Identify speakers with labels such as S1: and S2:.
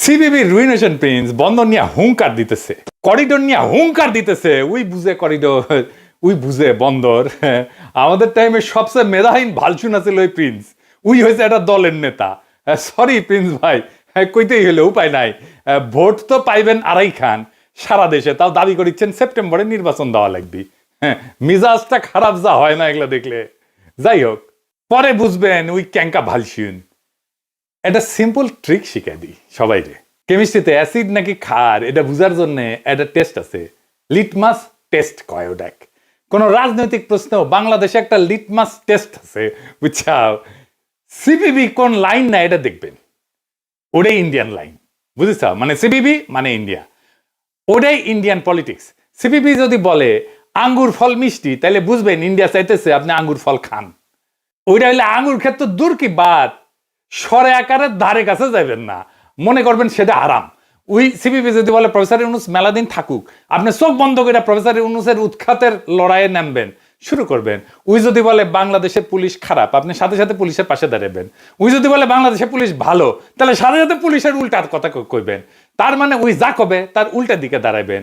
S1: CVV রুইনেশন Prince বন্দর নিয়ে হুঙ্কার দিতেছে, করিডোর নিয়ে হুঙ্কার দিতেছে। উই বুঝে করিডোর, উই বুঝে বন্দর। আমাদের টাইমে সবচেয়ে মেধাহীন ভালচুন আছিল ওই প্রিন্স। উই হয়েছে একটা দলের নেতা। সরি প্রিন্স ভাই, কইতেই হলে উপায় নাই। ভোট তো পাইবেন আড়াই খান সারা দেশে, তাও দাবি করিচ্ছেন সেপ্টেম্বরে নির্বাচন দেওয়া লাগবে। হ্যাঁ, মিজাজটা খারাপ যা হয় না এগুলা দেখলে। যাই হোক, পরে বুঝবেন উই ক্যাঙ্কা ভালচুন। একটা সিম্পল ট্রিক শিখে দিই সবাইকে। কেমিস্ট্রিতে অ্যাসিড নাকি ক্ষার এটা বুঝার জন্য একটা টেস্ট আছে, লিটমাস টেস্ট কয় ওটাক। কোন রাজনৈতিক প্রশ্ন বাংলাদেশে একটা লিটমাস টেস্ট আছে, বুঝছাও। সিপিবি কোন লাইন না এটা দেখবেন, ওটাই ইন্ডিয়ান লাইন, বুঝেছ? মানে সিপিবি মানে ইন্ডিয়া, ওটাই ইন্ডিয়ান পলিটিক্স। সিপিবি যদি বলে আঙ্গুর ফল মিষ্টি, তাহলে বুঝবেন ইন্ডিয়া চাইতেছে আপনি আঙ্গুর ফল খান। ওইটা হইলে আঙ্গুর ক্ষেত্র দূর কি বাদ, সরে আকারের ধারে কাছে যাবেন না, মনে করবেন সেটা আরাম। ওই সিপিবি যদি বলে প্রফেসর ইউনূস মেলা দিন থাকুক, আপনি চোখ বন্ধ করে প্রফেসর ইউনূসের উৎখাতের লড়াইয়ে নামবেন, শুরু করবেন। ওই যদি বলে বাংলাদেশের পুলিশ খারাপ, আপনি সাথে সাথে পুলিশের পাশে দাঁড়াবেন। ওই যদি বলে বাংলাদেশের পুলিশ ভালো, তাহলে সাথে সাথে পুলিশের উল্টা কথা কইবেন। তার মানে ওই যা কবে তার উল্টা দিকে দাঁড়াবেন।